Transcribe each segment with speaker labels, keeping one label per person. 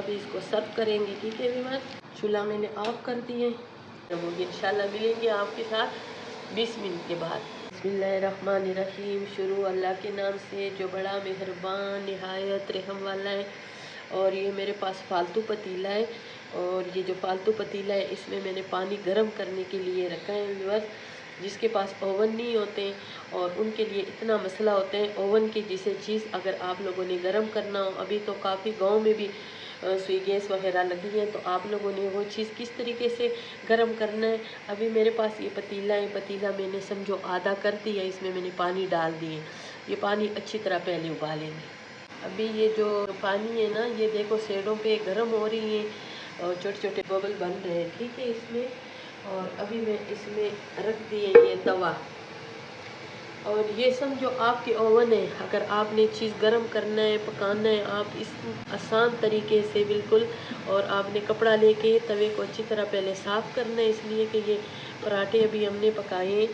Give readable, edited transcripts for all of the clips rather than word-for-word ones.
Speaker 1: अभी इसको सर्व करेंगे। ठीक है व्यूअर्स, चूल्हा मैंने ऑफ कर दिए, वो इंशाल्लाह मिलेंगे आपके साथ 20 मिनट के बाद। बिस्मिल्लाहिर्रहमानिर्रहीम। शुरू अल्लाह के नाम से जो बड़ा मेहरबान निहायत रहम वाला है। और ये मेरे पास फालतू पतीला है, और ये जो फालतू पतीला है इसमें मैंने पानी गर्म करने के लिए रखा है व्यूअर्स। जिसके पास ओवन नहीं होते और उनके लिए इतना मसला होता है ओवन की, जिसे चीज़ अगर आप लोगों ने गर्म करना हो, अभी तो काफ़ी गांव में भी सुई गैस वगैरह लगी है, तो आप लोगों ने वो चीज़ किस तरीके से गर्म करना है। अभी मेरे पास ये पतीला है, पतीला मैंने समझो आधा कर दिया, इसमें मैंने पानी डाल दिए। ये पानी अच्छी तरह पहले उबालेंगे। अभी ये जो पानी है ना, ये देखो सेडों पे गर्म हो रही है और छोटे छोटे बबल बन रहे हैं। ठीक है इसमें, और अभी मैं इसमें रख दिए ये तवा, और ये समझो आपके ओवन है। अगर आपने चीज़ गर्म करना है, पकाना है, आप इस आसान तरीके से बिल्कुल, और आपने कपड़ा लेके तवे को अच्छी तरह पहले साफ़ करना है, इसलिए कि ये पराठे अभी हमने पकाए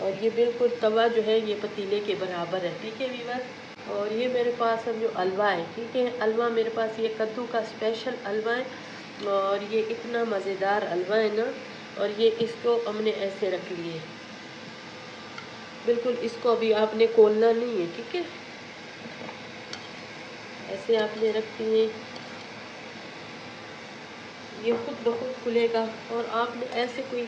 Speaker 1: और ये बिल्कुल तवा जो है ये पतीले के बराबर है। ठीक है व्यूअर्स, और ये मेरे पास समझो हलवा है। ठीक है, हलवा मेरे पास ये कद्दू का स्पेशल हलवा है, और ये इतना मज़ेदार हलवा है ना। और ये इसको हमने ऐसे रख लिए बिल्कुल, इसको अभी आपने खोलना नहीं है। ठीक है, ऐसे आपने रख दिए, ये खुद ब खुद खुलेगा। और आपने ऐसे कोई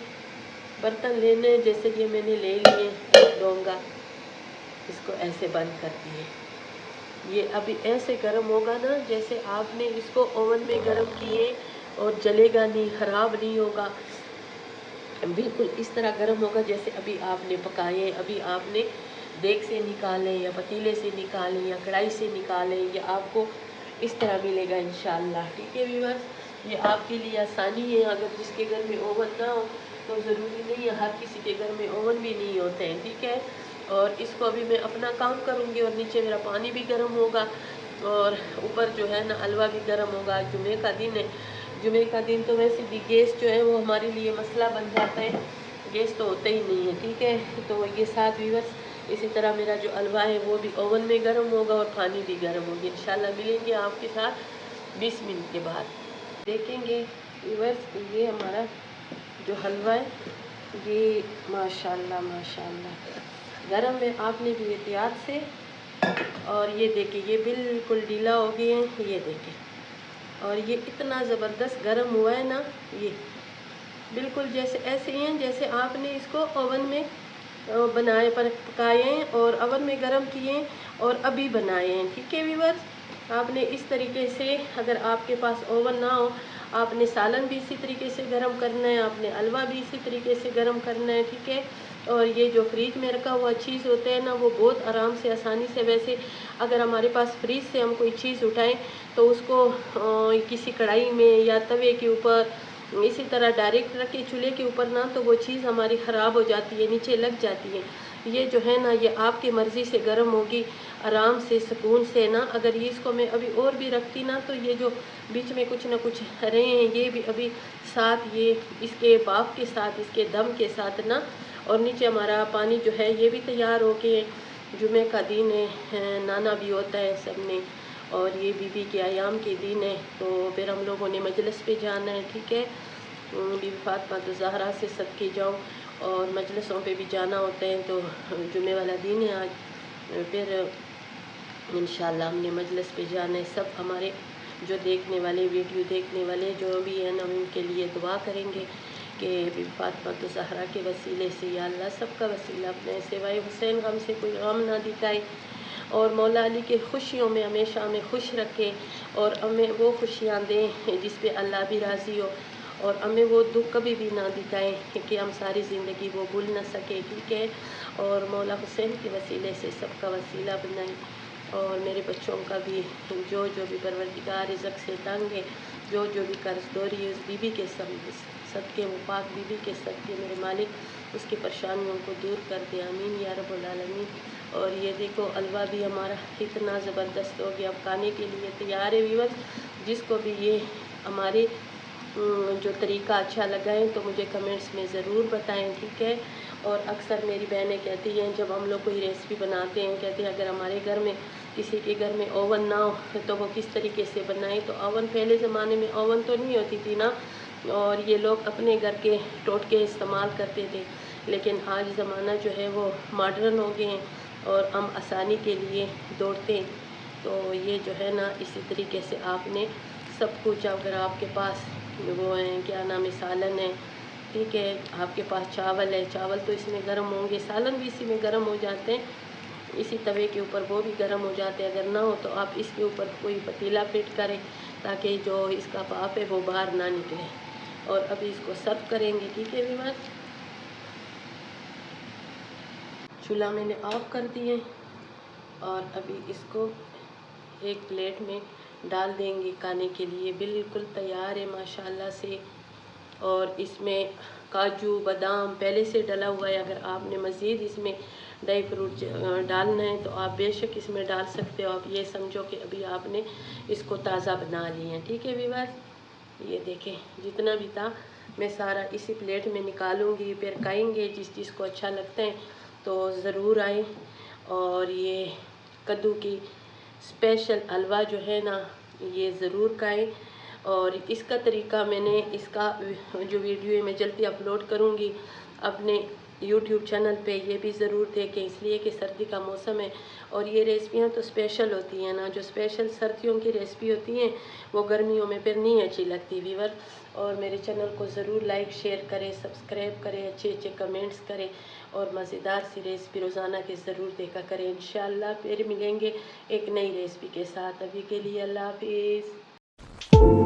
Speaker 1: बर्तन लेने, जैसे ये मैंने ले लिए डोंगा, इसको ऐसे बंद कर दिए। ये अभी ऐसे गर्म होगा ना, जैसे आपने इसको ओवन में गर्म किए, और जलेगा नहीं, ख़राब नहीं होगा, बिल्कुल इस तरह गर्म होगा जैसे अभी आपने पकाए, अभी आपने देग से निकालें या पतीले से निकालें या कढ़ाई से निकालें, या आपको इस तरह मिलेगा इंशाल्लाह। ठीक है व्यूअर्स, ये आपके लिए आसानी है। अगर जिसके घर में ओवन ना हो तो ज़रूरी नहीं है, हर किसी के घर में ओवन भी नहीं होते हैं। ठीक है, और इसको अभी मैं अपना काम करूँगी, और नीचे मेरा पानी भी गर्म होगा, और ऊपर जो है ना हलवा भी गर्म होगा। जुमे का दिन है, जुमे का दिन तो वैसे भी गैस जो है वो हमारे लिए मसला बन जाता है, गैस तो होता ही नहीं है। ठीक है, तो ये साथ व्यूअर्स, इसी तरह मेरा जो हलवा है वो भी ओवन में गर्म होगा और पानी भी गर्म होगी। इंशाल्लाह मिलेंगे आपके साथ 20 मिनट के बाद। देखेंगे व्यूअर्स, ये हमारा जो हलवा है ये माशाल्लाह माशाल्लाह गर्म है। आपने भी एहतियात से, और ये देखिए ये बिल्कुल ढीला हो गए हैं, ये देखिए, और ये इतना ज़बरदस्त गर्म हुआ है ना, ये बिल्कुल जैसे ऐसे ही हैं जैसे आपने इसको ओवन में बनाए पर पकाए हैं और ओवन में गर्म किए हैं और अभी बनाए हैं। ठीक है व्यूअर्स, आपने इस तरीके से, अगर आपके पास ओवन ना हो, आपने सालन भी इसी तरीके से गर्म करना है, आपने हलवा भी इसी तरीके से गर्म करना है। ठीक है, और ये जो फ्रिज में रखा हुआ चीज़ होता है ना, वो बहुत आराम से, आसानी से, वैसे अगर हमारे पास फ्रिज से हम कोई चीज़ उठाएं तो उसको किसी कढ़ाई में या तवे के ऊपर इसी तरह डायरेक्ट रख के चूल्हे के ऊपर ना, तो वो चीज़ हमारी ख़राब हो जाती है, नीचे लग जाती है। ये जो है ना, ये आपकी मर्ज़ी से गर्म होगी, आराम से, सुकून से ना। अगर ये इसको मैं अभी और भी रखती ना, तो ये जो बीच में कुछ ना कुछ रहे हैं, ये भी अभी साथ, ये इसके भाप के साथ, इसके दम के साथ ना, और नीचे हमारा पानी जो है ये भी तैयार हो के, जुमे का दिन है, नाना भी होता है सब ने, और ये बीबी के आयाम के दिन है, तो फिर हम लोगों ने मजलिस पे जाना है। ठीक है, बीबी फातिमा तो ज़हरा से सदके जाओ, और मजलिसों पे भी जाना होता है, तो जुमे वाला दिन है आज, फिर इंशाल्लाह हमने मजलिस पे जाना है। सब हमारे जो देखने वाले, वीडियो देखने वाले जो भी हैं ना, उनके लिए दुआ करेंगे कि बीबी फातिमा तो ज़हरा के वसीले से या अल्लाह सबका वसीला अपने सिवाय हुसैन गम से कोई गम ना दिखाए, और मौला अली के खुशियों में हमेशा हमें खुश रखे, और हमें वो खुशियाँ दें जिस पे अल्लाह भी राज़ी हो, और हमें वो दुख कभी भी ना दिखाएं कि हम सारी ज़िंदगी वो भूल ना सके। ठीक है, और मौला हुसैन के वसीले से सबका वसीला बनाए, और मेरे बच्चों का भी जो जो भी परवरदिगार रिज़्क़ से तंग है, जो जो भी कर्जदोरी है, उस बीबी के सदके, वो पाक बीबी के सदके मेरे मालिक उसकी परेशानियों को दूर कर दे, आमीन या रब्बुल आलमीन। और ये देखो हलवा भी हमारा इतना ज़बरदस्त हो गया, अब खाने के लिए तैयार है व्यूअर्स। जिसको भी ये हमारे जो तरीका अच्छा लगा है तो मुझे कमेंट्स में ज़रूर बताएं। ठीक है, और अक्सर मेरी बहनें कहती हैं जब हम लोग कोई रेसिपी बनाते हैं, कहते हैं अगर हमारे घर में किसी के घर में ओवन ना हो तो वो किस तरीके से बनाए। तो ओवन पहले ज़माने में ओवन तो नहीं होती थी ना, और ये लोग अपने घर के टोटके इस्तेमाल करते थे। लेकिन आज ज़माना जो है वो मॉडर्न हो गए हैं और हम आसानी के लिए दौड़ते हैं। तो ये जो है ना, इसी तरीके से आपने सब कुछ, अगर आपके पास वो है क्या नाम है, सालन है, ठीक है, आपके पास चावल है, चावल तो इसमें गर्म होंगे, सालन भी इसी में गर्म हो जाते हैं, इसी तवे के ऊपर वो भी गर्म हो जाते हैं। अगर ना हो तो आप इसके ऊपर कोई पतीला फिट करें ताकि जो इसका भाप है वो बाहर ना निकले। और अभी इसको सर्व करेंगे, ठीक है व्यूअर्स। चूल्हा मैंने ऑफ कर दिए और अभी इसको एक प्लेट में डाल देंगे खाने के लिए। बिल्कुल तैयार है माशाल्लाह से। और इसमें काजू बादाम पहले से डला हुआ है। अगर आपने मज़ीद इसमें ड्राई फ्रूट डालना है तो आप बेशक इसमें डाल सकते हो। आप ये समझो कि अभी आपने इसको ताज़ा बना लिया है, ठीक है व्यूअर्स। ये देखें, जितना भी था मैं सारा इसी प्लेट में निकालूंगी, फिर खाएंगे। जिस चीज़ को अच्छा लगता है तो ज़रूर आए। और ये कद्दू की स्पेशल हलवा जो है ना, ये ज़रूर खाएं। और इसका तरीका मैंने इसका जो वीडियो है मैं जल्दी अपलोड करूँगी अपने यूट्यूब चैनल पे, ये भी ज़रूर देखें, इसलिए कि सर्दी का मौसम है और ये रेसिपियाँ तो स्पेशल होती हैं ना। जो स्पेशल सर्दियों की रेसिपी होती हैं वो गर्मियों में फिर नहीं अच्छी लगती व्यूअर। और मेरे चैनल को ज़रूर लाइक शेयर करें, सब्सक्राइब करें, अच्छे अच्छे कमेंट्स करें और मज़ेदार सी रेसिपी रोज़ाना के ज़रूर देखा करें। इंशाल्लाह फिर मिलेंगे एक नई रेसिपी के साथ। अभी के लिए अल्लाह हाफिज़।